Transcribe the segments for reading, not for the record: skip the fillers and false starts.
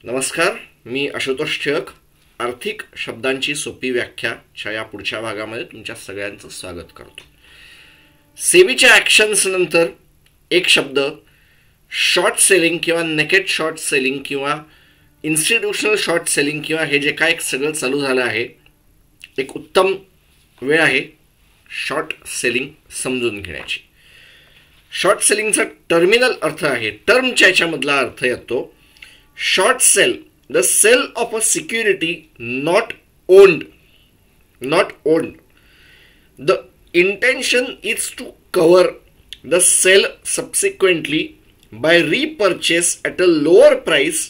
नमस्कार, मी आशुतोष टिळक. आर्थिक शब्दांची सोपी व्याख्या या पुढच्या भागामध्ये तुमच्या सगळ्यांचं स्वागत करतो. सेबीच्या ॲक्शन्स नंतर एक शब्द शॉर्ट सेलिंग किंवा नेकेड शॉर्ट सेलिंग किंवा इन्स्टिट्यूशनल शॉर्ट सेलिंग किंवा हे जे काय सगळं चालू झालं आहे, एक उत्तम वेळ आहे शॉर्ट सेलिंग समजून घेण्याची. शॉर्ट सेलिंगचा टर्मिनल अर्थ आहे, टर्मच्या याच्यामधला अर्थ येतो short sale, the sale of a security not owned. The intention is to cover the sale subsequently by repurchase at a lower price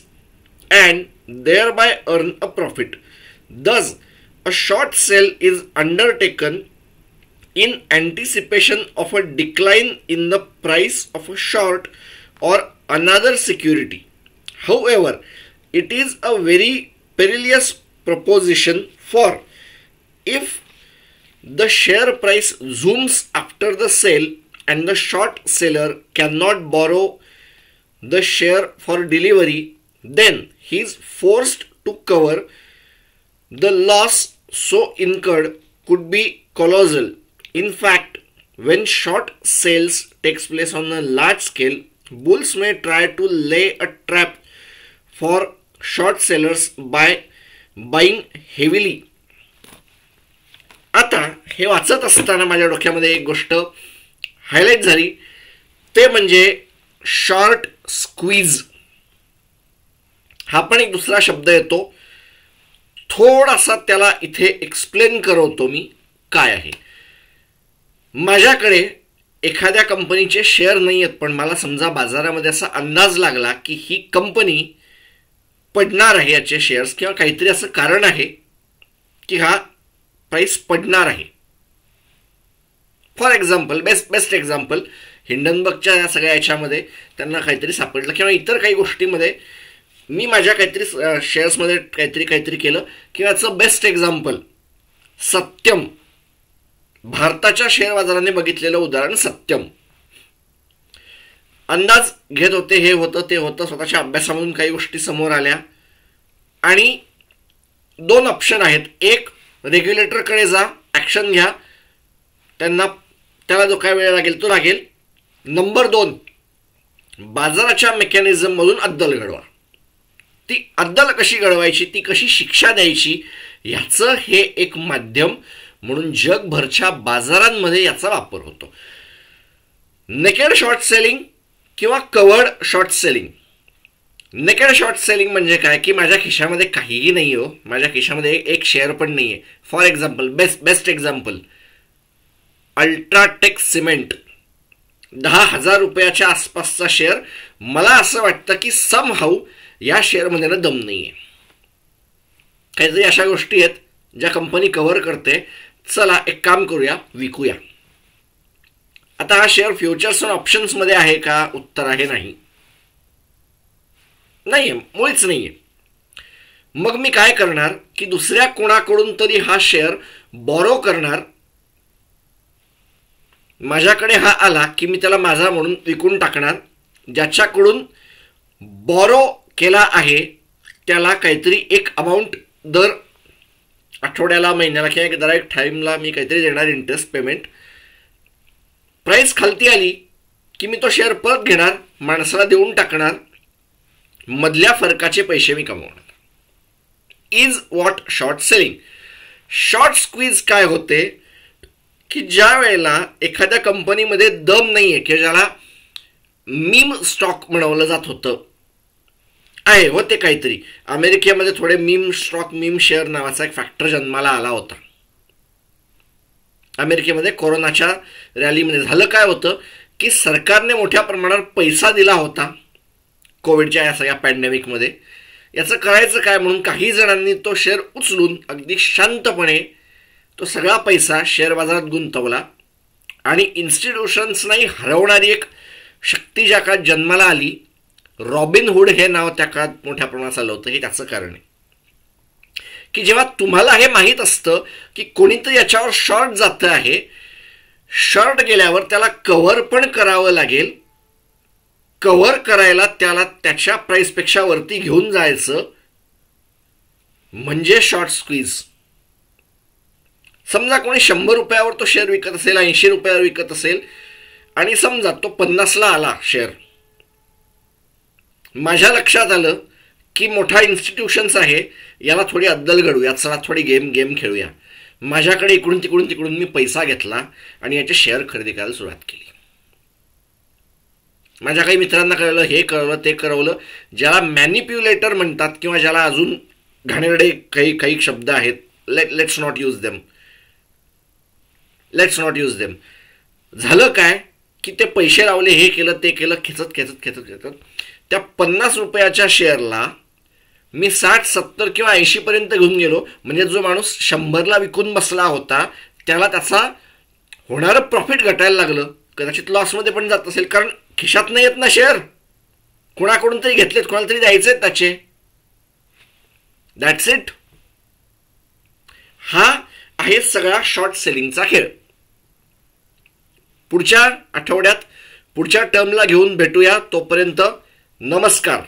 and thereby earn a profit. Thus, a short sale is undertaken in anticipation of a decline in the price of a short or another security. However, it is a very perilous proposition, for if the share price zooms after the sale and the short seller cannot borrow the share for delivery, then he is forced to cover the loss so incurred could be colossal. In fact, when short sales takes place on a large scale, bulls may try to lay a trap for short sellers by buying heavily. आता हे वाचत असताना माझ्या डोक्यामध्ये एक गोष्ट highlight झाली, ते म्हणजे शॉर्ट स्क्वीज. हा पण एक दुसरा शब्द येतो, थोडासा त्याला इथे एक्सप्लेन करवतो मी काय आहे. माझ्याकडे एखाद्या कंपनीचे शेअर नाही आहेत, पण मला समजा बाजारामध्ये असा अंदाज लागला की ही कंपनी पडणार आहे, याचे शेअर्स किंवा काहीतरी असं कारण आहे की हा प्राइस पडणार आहे. फॉर एक्झाम्पल, बेस्ट एक्झाम्पल, हिंडनबर्गच्या या सगळ्या याच्यामध्ये त्यांना काहीतरी सापडलं किंवा इतर काही गोष्टीमध्ये मी माझ्या काहीतरी शेअर्समध्ये काहीतरी केलं. किंवा याचं बेस्ट एक्झाम्पल सत्यम, भारताच्या शेअर बाजाराने बघितलेलं उदाहरण सत्यम. अंदाज घेत होते, हे होतं ते होतं, स्वतःच्या अभ्यासामधून काही गोष्टी समोर आल्या आणि दोन ऑप्शन आहेत. एक, रेग्युलेटरकडे जा, ॲक्शन घ्या, त्याला जो काय वेळ लागेल तो लागेल. नंबर 2, बाजाराच्या मेकॅनिझममधून अद्दल घडवा. ती अद्दल कशी घडवायची, ती कशी शिक्षा द्यायची, याचं हे एक माध्यम म्हणून जगभरच्या बाजारांमध्ये याचा वापर होतो. नेकेड शॉर्ट सेलिंग किंवा covered short selling. Naked short selling म्हणजे काय की माझ्या खिशामध्ये काहीही नाही हो, माझ्या खिशामध्ये एक शेअर पण नाही आहे. For example, best example, UltraTech cement, 10,000 रुपयाच्या आसपासचा शेअर. मला असं वाटतं की समहाऊ या शेअरमध्ये ना दम नाही आहे. काहीतरी अशा गोष्टी आहेत ज्या कंपनी कव्हर करते, चला एक काम करूया, विकूया. आता हा शेअर फ्युचर्स आणि ऑप्शन्समध्ये आहे का? उत्तर आहे नाही, मुळीच नाही आहे. मग मी काय करणार की दुसऱ्या कोणाकडून तरी हा शेअर बॉरो करणार. माझ्याकडे हा आला की मी त्याला माझा म्हणून विकून टाकणार. ज्याच्याकडून बॉरो केला आहे त्याला काहीतरी एक अमाऊंट दर आठवड्याला, महिन्याला किंवा दर एक टाईमला मी काहीतरी देणार इंटरेस्ट पेमेंट. प्राईस खालती आली की मी तो शेअर परत घेणार, माणसाला देऊन टाकणार, मधल्या फरकाचे पैसे मी कमवणार. Is what short selling. Short squeeze काय होते की ज्या वेळेला एखाद्या कंपनीमध्ये दम नाही आहे, किंवा ज्याला मीम स्टॉक म्हणवलं जात होतं, आहे होते काहीतरी अमेरिकेमध्ये थोडे मीम स्टॉक, मीम शेअर नावाचा एक फॅक्टर जन्माला आला होता. अमेरिकेमध्ये कोरोनाच्या रॅलीमध्ये झालं काय होतं की सरकारने मोठ्या प्रमाणावर पैसा दिला होता कोविडच्या या सगळ्या पॅन्डेमिकमध्ये. याचं करायचं काय म्हणून काही जणांनी तो शेअर उचलून अगदी शांतपणे तो सगळा पैसा शेअर बाजारात गुंतवला आणि इन्स्टिट्यूशन्सनाही हरवणारी एक शक्ती ज्या काळात जन्माला आली, रॉबिनहुड हे नाव त्या काळात मोठ्या प्रमाणात आलं होतं. हे त्याचं कारण आहे की जेव्हा तुम्हाला हे माहीत असतं की कोणीतरी याच्यावर शॉर्ट जातं आहे, शॉर्ट गेल्यावर त्याला कव्हर पण करावं लागेल, कव्हर करायला त्याला त्याच्या प्राइसपेक्षा वरती घेऊन जायचं म्हणजे शॉर्ट स्क्वीज. समजा कोणी 100 रुपयावर तो शेअर विकत असेल, 80 रुपयावर विकत असेल आणि समजा तो 50ला आला शेअर. माझ्या लक्षात आलं की मोठा इन्स्टिट्यूशन्स आहे, याला थोडी अद्दल घडूया, चला थोडी गेम खेळूया. माझ्याकडे इकडून तिकडून मी पैसा घेतला आणि याचे शेअर खरेदी करायला सुरुवात केली. माझ्या काही मित्रांना कळलं, हे कळलं, ते कळवलं. ज्याला मॅनिप्युलेटर म्हणतात किंवा ज्याला अजून घाणेरडे काही शब्द आहेत, लेट्स नॉट यूज देम. झालं काय की ते पैसे लावले, हे केलं, ते केलं, खेचत त्या 50 रुपयाच्या शेअरला मी 60, 70 किंवा 80 पर्यंत घेऊन गेलो. म्हणजे जो माणूस 100ला विकून बसला होता त्याला त्याचा होणारं प्रॉफिट घटायला लागलं. कदाचित लॉसमध्ये पण जात असेल, कारण खिशात नाही येत ना शेअर, कोणाकडून तरी घेतलेत, कोणाला तरी द्यायचे त्याचे. That's it. हा आहे सगळा शॉर्ट सेलिंगचा खेळ. पुढच्या आठवड्यात पुढच्या टर्मला घेऊन भेटूया. तोपर्यंत नमस्कार.